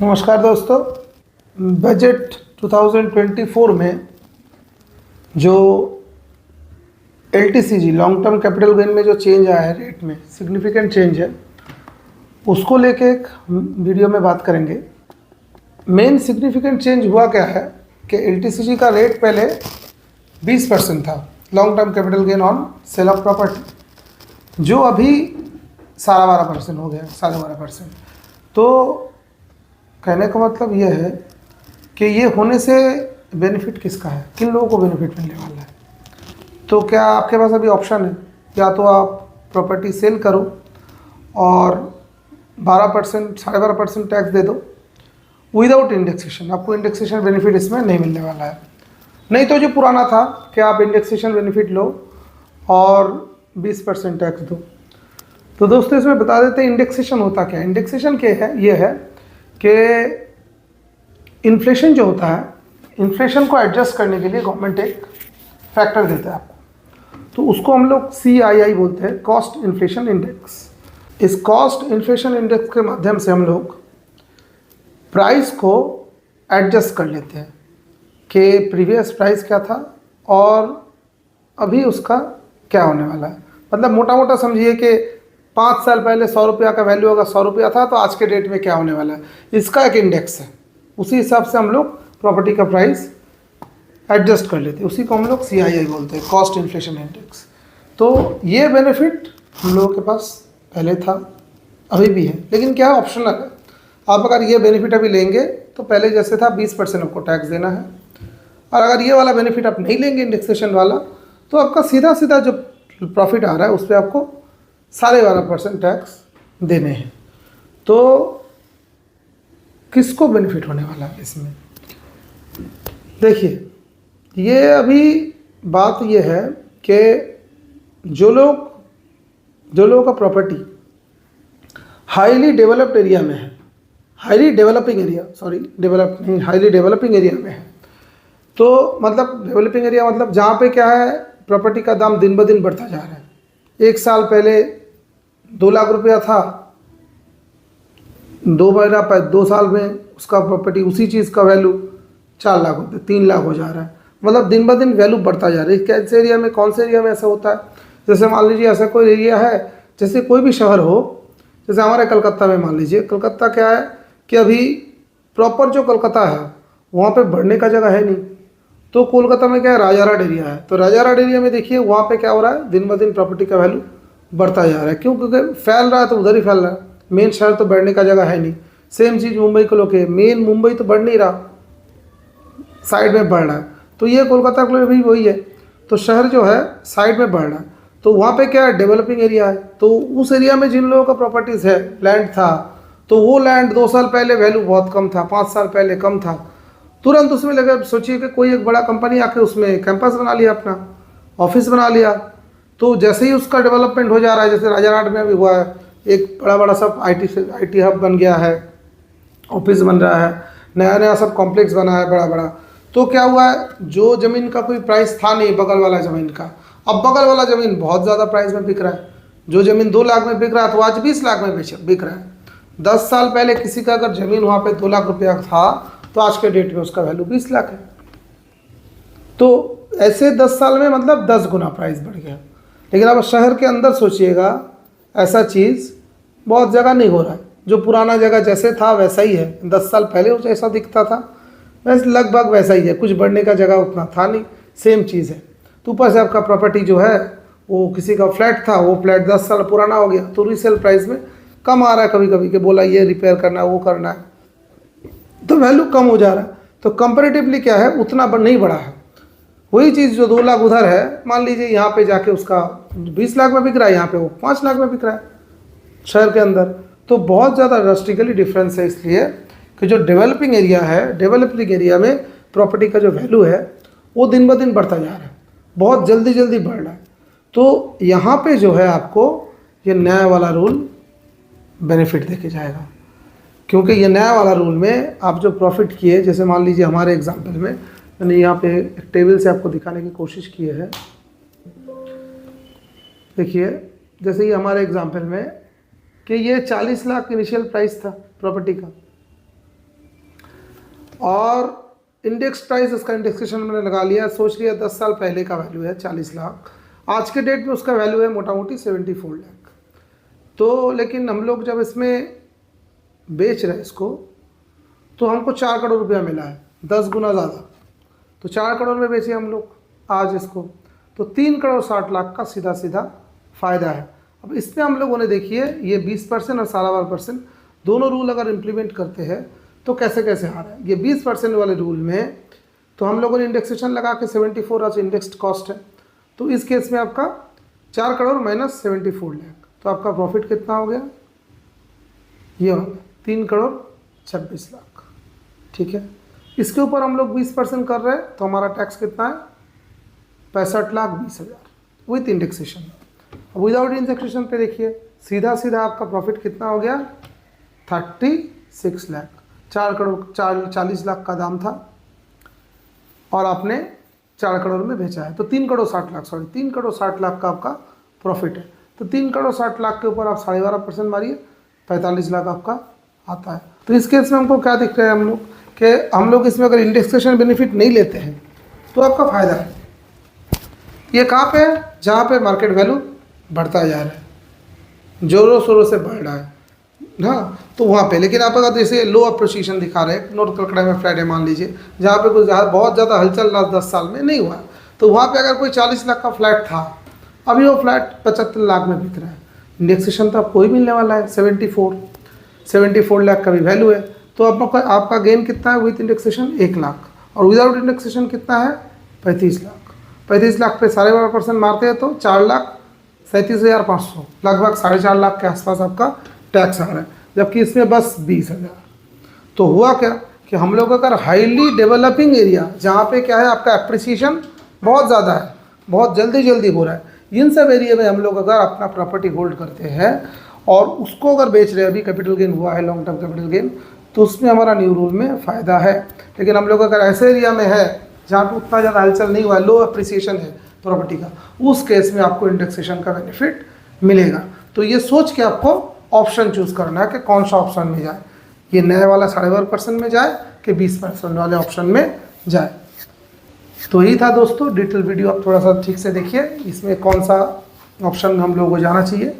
नमस्कार दोस्तों। बजट 2024 में जो LTCG long term capital gain में जो चेंज आया है, रेट में सिग्निफिकेंट चेंज है, उसको लेके एक वीडियो में बात करेंगे। मेन सिग्निफिकेंट चेंज हुआ क्या है कि LTCG का रेट पहले 20% था, long term capital gain on sale of property, जो अभी 12.5% हो गया, 12.5%। तो कहने का मतलब यह है कि ये होने से बेनिफिट किसका है, किन लोगों को बेनिफिट मिलने वाला है। तो क्या आपके पास अभी ऑप्शन है, या तो आप प्रॉपर्टी सेल करो और 12% 12.5% टैक्स दे दो विदाउट इंडेक्सेशन। आपको इंडेक्सेशन बेनिफिट इसमें नहीं मिलने वाला है। नहीं तो जो पुराना था कि आप इंडेक्सेशन बेनिफिट लो और 20% टैक्स दो। तो दोस्तों इसमें बता देते हैं इंडेक्सेशन होता क्या है। इंडेक्सेशन क्या है, ये है कि इन्फ्लेशन जो होता है, इन्फ्लेशन को एडजस्ट करने के लिए गवर्नमेंट एक फैक्टर देता है आपको, तो उसको हम लोग CII बोलते हैं, कॉस्ट इन्फ्लेशन इंडेक्स। इस कॉस्ट इन्फ्लेशन इंडेक्स के माध्यम से हम लोग प्राइस को एडजस्ट कर लेते हैं कि प्रीवियस प्राइस क्या था और अभी उसका क्या होने वाला है। मतलब मोटा मोटा समझिए कि 5 साल पहले 100 रुपया का वैल्यू अगर 100 रुपया था, तो आज के डेट में क्या होने वाला है, इसका एक इंडेक्स है। उसी हिसाब से हम लोग प्रॉपर्टी का प्राइस एडजस्ट कर लेते हैं, उसी को हम लोग CII बोलते हैं, कॉस्ट इन्फ्लेशन इंडेक्स। तो ये बेनिफिट हम लोगों के पास पहले था, अभी भी है, लेकिन क्या ऑप्शनल है। आप अगर ये बेनिफिट अभी लेंगे तो पहले जैसे था 20% आपको टैक्स देना है, और अगर ये वाला बेनिफिट आप नहीं लेंगे इंडेक्सेशन वाला, तो आपका सीधा सीधा जो प्रॉफिट आ रहा है उस पर आपको 12.5% टैक्स देने हैं। तो किसको बेनिफिट होने वाला है इसमें, देखिए। ये अभी बात ये है कि जो लोगों का प्रॉपर्टी हाईली डेवलप्ड एरिया में है, highly developing area, sorry develop नहीं, हाईली डेवलपिंग एरिया में है। तो मतलब डेवलपिंग एरिया मतलब जहाँ पे क्या है, प्रॉपर्टी का दाम दिन ब दिन बढ़ता जा रहा है। 1 साल पहले 2 लाख रुपया था, 2 साल में उसका प्रॉपर्टी उसी चीज़ का वैल्यू 4 लाख होता है, 3 लाख हो जा रहा है। मतलब दिन ब दिन वैल्यू बढ़ता जा रहा है। कैसे एरिया में, कौन से एरिया में ऐसा होता है, जैसे मान लीजिए ऐसा कोई एरिया है, जैसे कोई भी शहर हो, जैसे हमारे कलकत्ता में मान लीजिए, कलकत्ता क्या है कि अभी प्रॉपर जो कलकत्ता है वहाँ पे बढ़ने का जगह है नहीं। तो कोलकाता में क्या है, राजाराड एरिया है। तो राजाराड एरिया में देखिए वहाँ पे क्या हो रहा है, दिन ब दिन प्रॉपर्टी का वैल्यू बढ़ता जा रहा है। क्यों? क्योंकि फैल रहा है तो उधर ही फैल रहा है, मेन शहर तो बढ़ने का जगह है नहीं। सेम चीज़ मुंबई को लोग, मेन मुंबई तो बढ़ नहीं रहा, साइड में बढ़ रहा है। तो ये कोलकाता के लिए भी वही है, तो शहर जो है साइड में बढ़ रहा है। तो वहाँ पे क्या है, डेवलपिंग एरिया है। तो उस एरिया में जिन लोगों का प्रॉपर्टीज़ है, लैंड था, तो वो लैंड 2 साल पहले वैल्यू बहुत कम था, 5 साल पहले कम था, तुरंत उसमें लगे। सोचिए कि कोई एक बड़ा कंपनी आके उसमें कैंपस बना लिया, अपना ऑफिस बना लिया। तो जैसे ही उसका डेवलपमेंट हो जा रहा है, जैसे राजाराड में भी हुआ है, एक बड़ा सब IT हब बन गया है, ऑफिस बन रहा है, नया नया सब कॉम्प्लेक्स बना है बड़ा बड़ा। तो क्या हुआ है, जो ज़मीन का कोई प्राइस था नहीं, बगल वाला ज़मीन का, अब बगल वाला ज़मीन बहुत ज़्यादा प्राइस में बिक रहा है। जो ज़मीन 2 लाख में बिक रहा है, तो आज 20 लाख में बिक रहा है। 10 साल पहले किसी का अगर ज़मीन वहाँ पे 2 लाख रुपया था, तो आज के डेट में उसका वैल्यू 20 लाख है। तो ऐसे 10 साल में मतलब 10 गुना प्राइस बढ़ गया। लेकिन अब शहर के अंदर सोचिएगा, ऐसा चीज़ बहुत जगह नहीं हो रहा है। जो पुराना जगह जैसे था वैसा ही है, 10 साल पहले वो जैसा दिखता था वैसे लगभग वैसा ही है, कुछ बढ़ने का जगह उतना था नहीं, सेम चीज़ है। तो ऊपर से आपका प्रॉपर्टी जो है, वो किसी का फ्लैट था, वो फ्लैट 10 साल पुराना हो गया, तो रीसेल प्राइस में कम आ रहा है कभी कभी, कि बोला ये रिपेयर करना है, वो करना है, तो वैल्यू कम हो जा रहा है। तो कंपेरेटिवली क्या है, उतना नहीं बढ़ा है। वही चीज़ जो 2 लाख उधर है, मान लीजिए यहाँ पे जाके उसका 20 लाख में बिक रहा है, यहाँ पे वो 5 लाख में बिक रहा है शहर के अंदर। तो बहुत ज़्यादा ड्रास्टिकली डिफरेंस है, इसलिए कि जो डेवलपिंग एरिया है, डेवलपिंग एरिया में प्रॉपर्टी का जो वैल्यू है वो दिन ब दिन बढ़ता जा रहा है, बहुत जल्दी जल्दी बढ़ रहा है। तो यहाँ पे जो है आपको ये नया वाला रूल बेनिफिट देके जाएगा, क्योंकि ये नया वाला रूल में आप जो प्रॉफिट किए, जैसे मान लीजिए हमारे एग्जाम्पल में मैंने यहाँ पे एक टेबल से आपको दिखाने की कोशिश की है। देखिए जैसे ये हमारे एग्जाम्पल में कि ये 40 लाख इनिशियल प्राइस था प्रॉपर्टी का, और इंडेक्स प्राइस इसका इंडेक्सेशन मैंने लगा लिया, सोच लिया 10 साल पहले का वैल्यू है 40 लाख, आज के डेट में उसका वैल्यू है मोटा मोटी 74 लाख। तो लेकिन हम लोग जब इसमें बेच रहे हैं इसको तो हमको 4 करोड़ रुपया मिला है, 10 गुना ज़्यादा। तो 4 करोड़ में बेचे हम लोग आज इसको, तो 3 करोड़ 60 लाख का सीधा सीधा फ़ायदा है। अब इसमें हम लोगों ने देखिए ये 20% और 12% दोनों रूल अगर इम्प्लीमेंट करते हैं तो कैसे कैसे आ रहा है। ये 20% वाले रूल में तो हम लोगों ने इंडेक्सेशन लगा के 74 आज इंडेक्स्ड कॉस्ट है, तो इस केस में आपका 4 करोड़ माइनस 74 लाख, तो आपका प्रॉफिट कितना हो गया, ये हो गया 3 करोड़ 26 लाख। ठीक है, इसके ऊपर हम लोग 20% कर रहे हैं तो हमारा टैक्स कितना है 65,20,000 विथ इंडेक्सेशन। विदाउट इंडेक्सेशन पे देखिए सीधा सीधा आपका प्रॉफिट कितना हो गया 36 लाख। 4 करोड़ 40 लाख का दाम था और आपने 4 करोड़ में बेचा है, तो 3 करोड़ 60 लाख 3 करोड़ 60 लाख का आपका प्रॉफिट है। तो 3 करोड़ 60 लाख के ऊपर आप 12.5% मारिए, 45 लाख आपका आता है। तो इस केस में हमको क्या दिख रहा है हम लोग कि हम लोग इसमें अगर इंडेक्सेशन बेनिफिट नहीं लेते हैं तो आपका फ़ायदा है। ये कहाँ पे है, जहाँ पे मार्केट वैल्यू बढ़ता जा रहा है, जोरों शोरों से बढ़ रहा है ना, तो वहाँ पे। लेकिन आप अगर जैसे लो अप्रिसिएशन दिखा रहे हैं, नॉर्थ कलकत्ता में फ्राइडे मान लीजिए, जहाँ पे कुछ बहुत ज़्यादा हलचल लास्ट 10 साल में नहीं हुआ, तो वहाँ पे अगर कोई 40 लाख का फ्लैट था, अभी वो फ्लैट 75 लाख में बिक रहा है, इंडेक्सेशन तो आपको ही मिलने वाला है 74 लाख का भी वैल्यू है। तो आपका गेन कितना है विथ इंडेक्सेशन 1 लाख, और विदाउट इंडेक्सेशन कितना है 35 लाख। 35 लाख पे 12.5% मारते हैं तो 4,37,500, लगभग 4.5 लाख के आसपास आपका टैक्स आ रहा है, जबकि इसमें बस 20,000। तो हुआ क्या कि हम लोग अगर हाईली डेवलपिंग एरिया जहाँ पे क्या है आपका एप्रिसिएशन बहुत ज़्यादा है, बहुत जल्दी हो रहा है, इन सब एरिया में हम लोग अगर अपना प्रॉपर्टी होल्ड करते हैं और उसको अगर बेच रहे हैं, अभी कैपिटल गेन हुआ है लॉन्ग टर्म कैपिटल गेन, तो उसमें हमारा न्यू रूल में फ़ायदा है। लेकिन हम लोग अगर ऐसे एरिया में है जहाँ पर उतना ज़्यादा हलचल नहीं हुआ है, लो अप्रिसिएशन है प्रॉपर्टी का, उस केस में आपको इंडेक्सेशन का बेनिफिट मिलेगा। तो ये सोच के आपको ऑप्शन चूज़ करना है कि कौन सा ऑप्शन में जाए, ये नए वाला 12.5% में जाए कि 20% वाले ऑप्शन में जाए। तो यही था दोस्तों डिटेल वीडियो, आप थोड़ा सा ठीक से देखिए इसमें कौन सा ऑप्शन हम लोगों को जाना चाहिए।